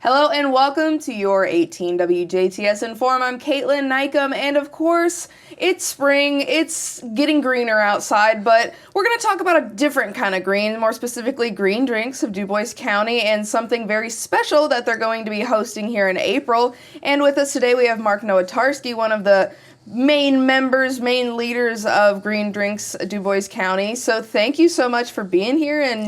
Hello and welcome to your 18 WJTS in.form. I'm Kaitlyn Neukam, and of course, it's spring, it's getting greener outside, but we're going to talk about a different kind of green, more specifically Green Drinks of Dubois County, and something very special that they're going to be hosting here in April. And with us today, we have Mark Nowotarski, one of the main leaders of Green Drinks Dubois County. So thank you so much for being here, and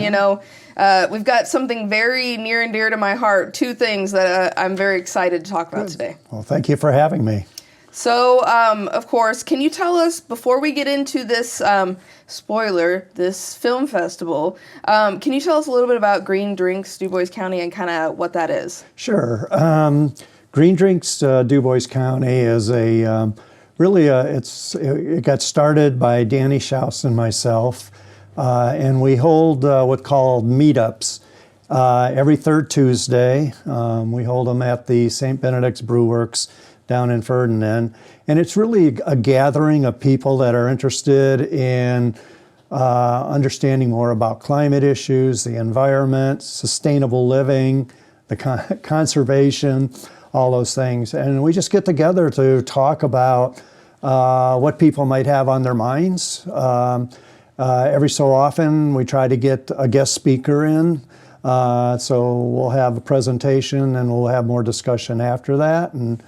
we've got something very near and dear to my heart, two things that I'm very excited to talk about today. Well, thank you for having me. So, of course, can you tell us, before we get into this, this film festival, can you tell us a little bit about Green Drinks Dubois County and kind of what that is? Sure. Green Drinks Dubois County is it got started by Danny Schaus and myself, and we hold what's called meetups every third Tuesday. We hold them at the St. Benedict's Brewworks down in Ferdinand, and it's really a gathering of people that are interested in understanding more about climate issues, the environment, sustainable living, the conservation, all those things. And we just get together to talk about what people might have on their minds. Every so often, we try to get a guest speaker in. So we'll have a presentation and we'll have more discussion after that. And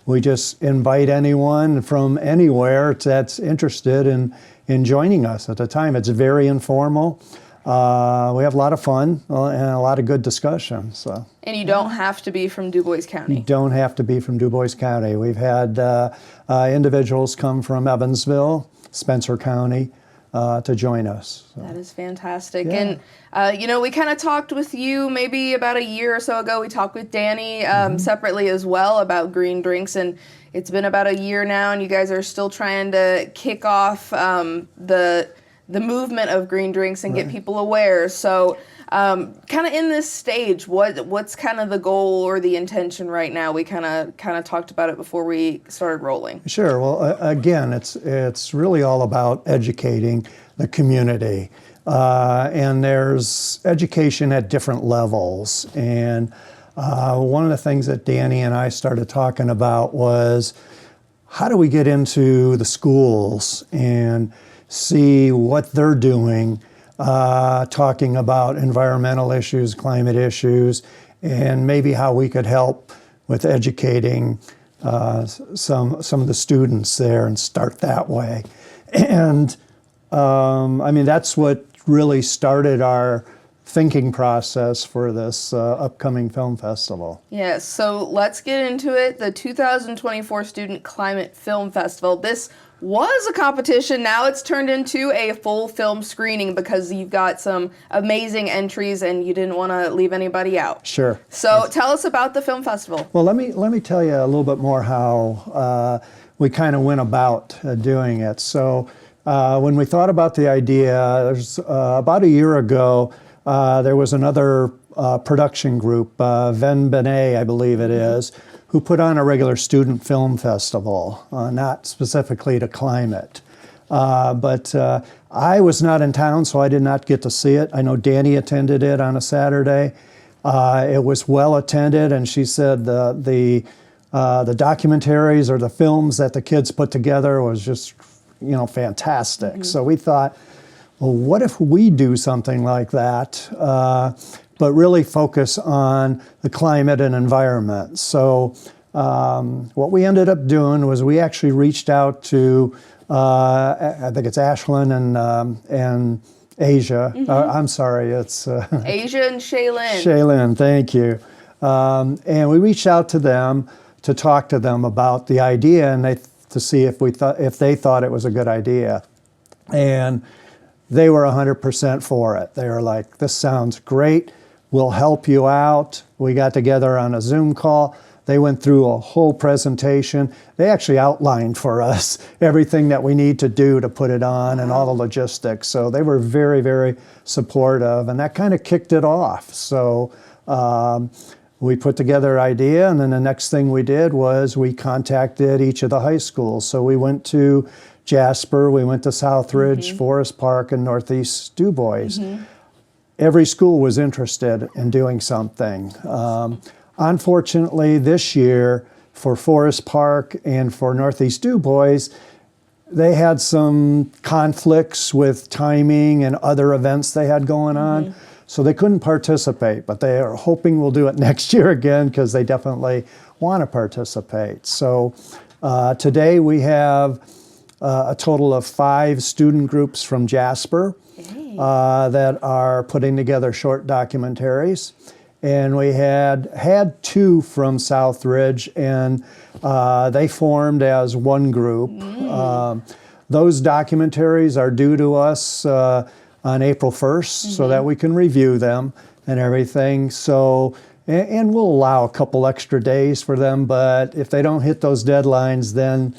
we just invite anyone from anywhere that's interested in joining us at the time. It's very informal. We have a lot of fun and a lot of good discussion. So. And you don't have to be from Dubois County. You don't have to be from Dubois County. We've had individuals come from Evansville, Spencer County, to join us. So. That is fantastic. Yeah. And, we kind of talked with you maybe about a year or so ago. We talked with Danny separately as well about Green Drinks, and it's been about a year now, and you guys are still trying to kick off the movement of Green Drinks and get people aware. So kind of in this stage, what's kind of the goal or the intention right now? We kind of talked about it before we started rolling. Sure. Well, again, it's really all about educating the community. And there's education at different levels. And one of the things that Danny and I started talking about was, how do we get into the schools and see what they're doing, talking about environmental issues, climate issues, and maybe how we could help with educating some of the students there and start that way. And that's what really started our thinking process for this upcoming film festival. Yes, so let's get into it. The 2024 Student Climate Film Festival. This was a competition. Now it's turned into a full film screening because you've got some amazing entries and you didn't want to leave anybody out. Sure. So tell us about the film festival. Well, let me tell you a little bit more how we kind of went about doing it. So when we thought about the idea, there's about a year ago, there was another production group, Ven Benet, I believe it is, who put on a regular student film festival, not specifically to climate. But I was not in town, so I did not get to see it. I know Danny attended it on a Saturday. It was well attended, and she said the documentaries or the films that the kids put together was just, fantastic. Mm-hmm. So we thought, well, what if we do something like that, but really focus on the climate and environment? So what we ended up doing was we actually reached out to, I think it's Ashlyn and Asia. Mm-hmm. I'm sorry, it's Asia and Shaylin. Shaylin, thank you. And we reached out to them to talk to them about the idea and to see if they thought it was a good idea. And they were 100% for it. They were like, this sounds great. We'll help you out. We got together on a Zoom call. They went through a whole presentation. They actually outlined for us everything that we need to do to put it on and all the logistics. So they were very, very supportive, and that kind of kicked it off. So we put together an idea, and then the next thing we did was we contacted each of the high schools. So we went to Jasper, we went to Southridge, Forest Park, and Northeast Dubois. Every school was interested in doing something. unfortunately, this year for Forest Park and for Northeast Dubois, they had some conflicts with timing and other events they had going on, so they couldn't participate, but they are hoping we'll do it next year again because they definitely want to participate. So today we have a total of 5 student groups from Jasper that are putting together short documentaries. And we had 2 from Southridge, and they formed as one group. Those documentaries are due to us on April 1st so that we can review them and everything. So, and we'll allow a couple extra days for them, but if they don't hit those deadlines, then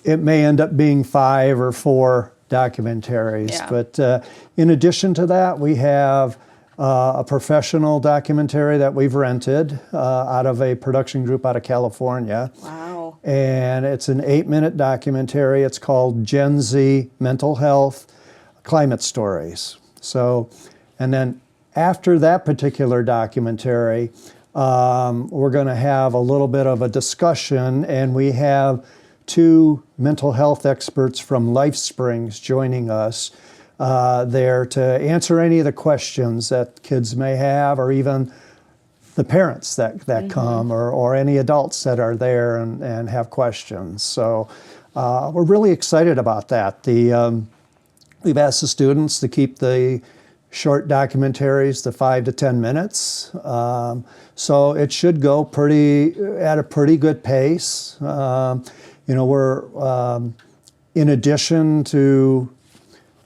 it may end up being 5 or 4 documentaries. Yeah. But in addition to that, we have a professional documentary that we've rented out of a production group out of California. Wow. And it's an 8-minute documentary. It's called Gen Z Mental Health Climate Stories. So, and then after that particular documentary, we're going to have a little bit of a discussion, and we have 2 mental health experts from LifeSprings joining us there to answer any of the questions that kids may have, or even the parents that come, or any adults that are there and have questions. So we're really excited about that. We've asked the students to keep the short documentaries to 5 to 10 minutes. So it should go at a pretty good pace. We're in addition to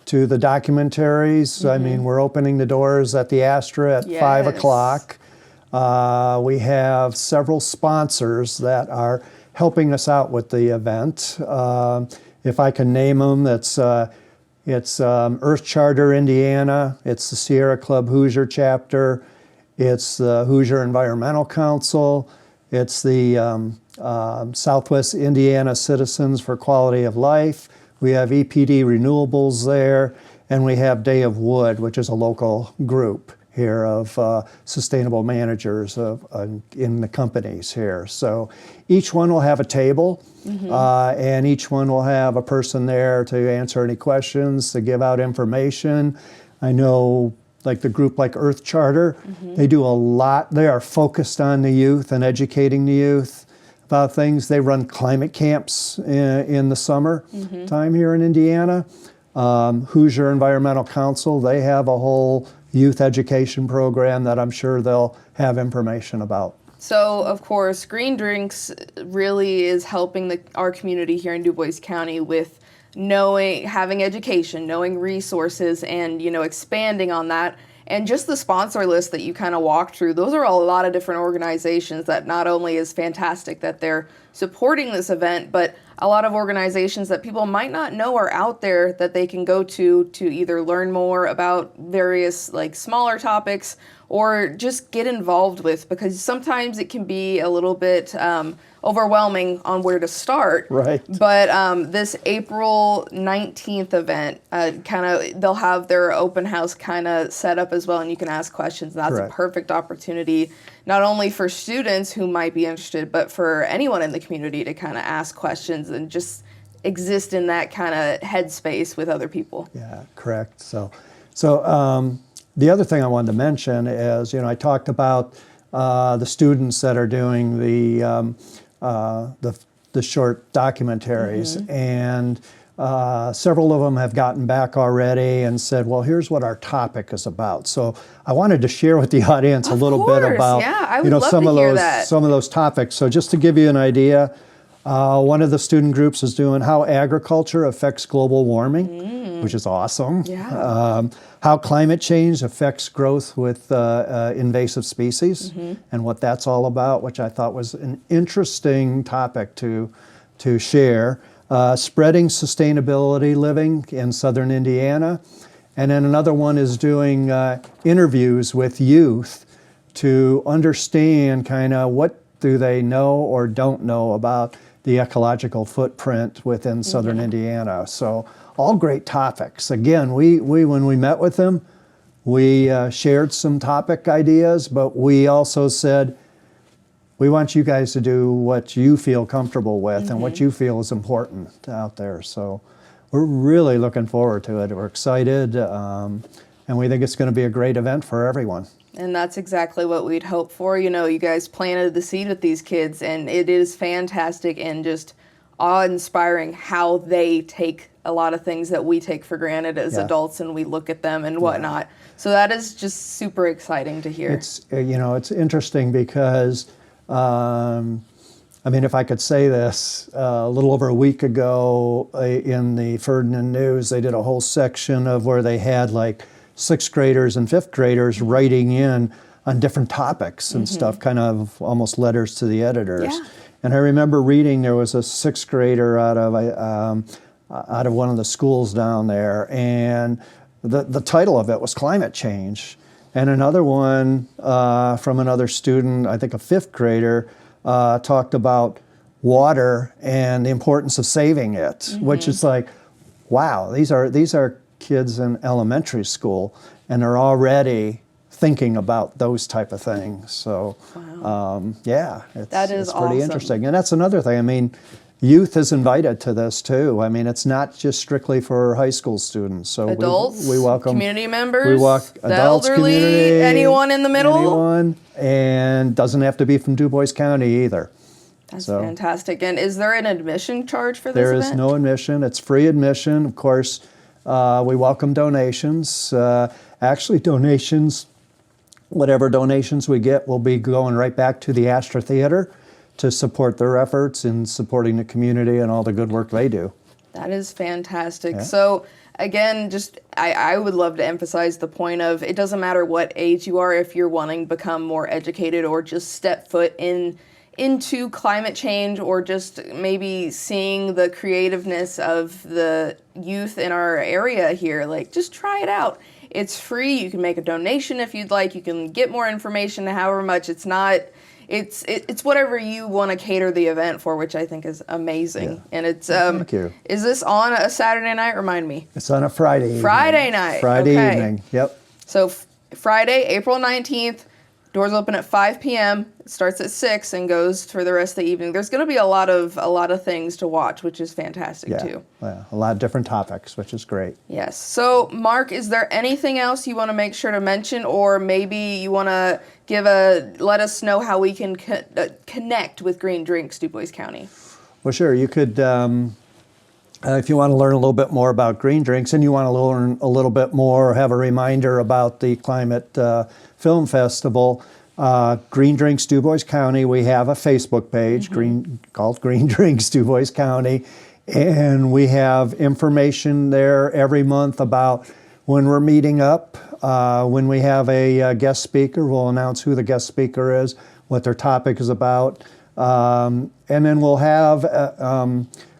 the documentaries, I mean, we're opening the doors at the Astra at 5 o'clock. We have several sponsors that are helping us out with the event. If I can name them, it's Earth Charter Indiana, it's the Sierra Club Hoosier chapter, it's the Hoosier Environmental Council, it's the Southwest Indiana Citizens for Quality of Life. We have EPD Renewables there, and we have Day of Wood, which is a local group here of sustainable managers in the companies here. So each one will have a table, and each one will have a person there to answer any questions, to give out information. I know, like the group like Earth Charter, they do a lot. They are focused on the youth and educating the youth about things. They run climate camps in the summer time here in Indiana. Hoosier Environmental Council, they have a whole youth education program that I'm sure they'll have information about. So, of course, Green Drinks really is helping our community here in Dubois County with having education, knowing resources, and, expanding on that. And just the sponsor list that you kind of walked through, those are a lot of different organizations that not only is fantastic that they're supporting this event, but a lot of organizations that people might not know are out there that they can go to either learn more about various smaller topics or just get involved with, because sometimes it can be a little bit overwhelming on where to start. Right. But this April 19th event, they'll have their open house kind of set up as well, and you can ask questions. And that's Correct. a perfect opportunity, not only for students who might be interested, but for anyone in the community to kind of ask questions and just exist in that kind of headspace with other people. Yeah, correct. So the other thing I wanted to mention is, I talked about the students that are doing the short documentaries, and several of them have gotten back already and said, well, here's what our topic is about. So I wanted to share with the audience a little bit about some of those topics. So just to give you an idea, one of the student groups is doing how agriculture affects global warming, which is awesome. Yeah. How climate change affects growth with invasive species, and what that's all about, which I thought was an interesting topic to share. Spreading sustainability living in southern Indiana. And then another one is doing interviews with youth to understand kind of what do they know or don't know about the ecological footprint within southern Indiana. So all great topics. Again, we when we met with them, we shared some topic ideas, but we also said, we want you guys to do what you feel comfortable with and what you feel is important out there. So we're really looking forward to it. We're excited, and we think it's going to be a great event for everyone. And that's exactly what we'd hope for. You know, you guys planted the seed with these kids, and it is fantastic and just awe-inspiring how they take a lot of things that we take for granted as adults, and we look at them and whatnot. So that is just super exciting to hear. It's, you know, it's interesting because, I mean, if I could say this, a little over a week ago in the Ferdinand News, they did a whole section of where they had like 6th graders and 5th graders writing in on different topics and stuff, kind of almost letters to the editors. Yeah. And I remember reading there was a 6th grader out of one of the schools down there, and the title of it was Climate Change. And another one from another student, I think a 5th grader, talked about water and the importance of saving it, which is like, wow, these are kids in elementary school, and they're already thinking about those type of things. So, yeah, it's pretty awesome. interesting. And that's another thing. I mean, youth is invited to this too. I mean, it's not just strictly for high school students. So adults, we welcome community members, we welcome the adults, elderly, community, anyone in the middle. Anyone, and doesn't have to be from Dubois County either. That's fantastic. And is there an admission charge for this There event? is no admission. It's free admission. Of course, we welcome donations. Actually, donations, whatever donations we get will be going right back to the Astra Theater to support their efforts in supporting the community and all the good work they do. That is fantastic. Yeah. So again, just I would love to emphasize the point of it doesn't matter what age you are, if you're wanting to become more educated or just step foot into climate change, or just maybe seeing the creativeness of the youth in our area here, like just try it out. It's free. You can make a donation if you'd like. You can get more information, however much. It's not, it's whatever you want to cater the event for, which I think is amazing. Yeah. And it's, thank you. Is this on a Saturday night? Remind me. It's on a Friday evening. Friday night. Friday evening, yep. So Friday, April 19th, doors open at 5 p.m. It starts at 6 and goes for the rest of the evening. There's going to be a lot of things to watch, which is fantastic too. Yeah, a lot of different topics, which is great. Yes. So, Mark, is there anything else you want to make sure to mention, or maybe you want to let us know how we can connect with Green Drinks Dubois County? Well, sure. You could, if you want to learn a little bit more about Green Drinks, and you want to learn a little bit more, have a reminder about the Climate Film Festival, Green Drinks Dubois County, we have a Facebook page called Green Drinks Dubois County, and we have information there every month about when we're meeting up. When we have a guest speaker, we'll announce who the guest speaker is, what their topic is about, and then we'll have,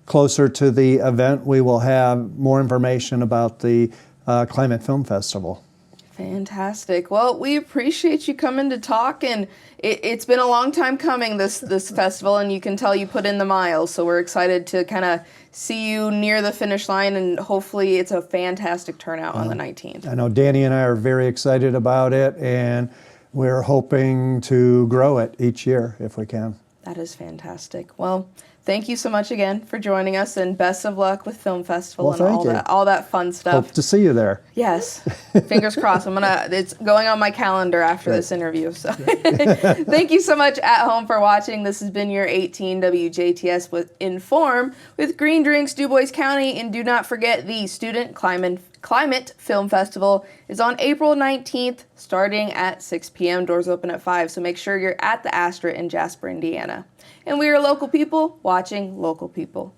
closer to the event, we will have more information about the Climate Film Festival. Fantastic. Well, we appreciate you coming to talk, and it's been a long time coming, this festival, and you can tell you put in the miles, so we're excited to kind of see you near the finish line, and hopefully it's a fantastic turnout on the 19th. I know Danny and I are very excited about it, and we're hoping to grow it each year if we can. That is fantastic. Well, thank you so much again for joining us, and best of luck with Film Festival and all that fun stuff. Hope to see you there. Yes. Fingers crossed. It's going on my calendar after this interview. So thank you so much at home for watching. This has been your 18 WJTS in.form with Green Drinks Dubois County, and do not forget the Student Climate Film Festival is on April 19th starting at 6 p.m. Doors open at 5, so make sure you're at the Astra in Jasper, Indiana. And we are local people watching local people.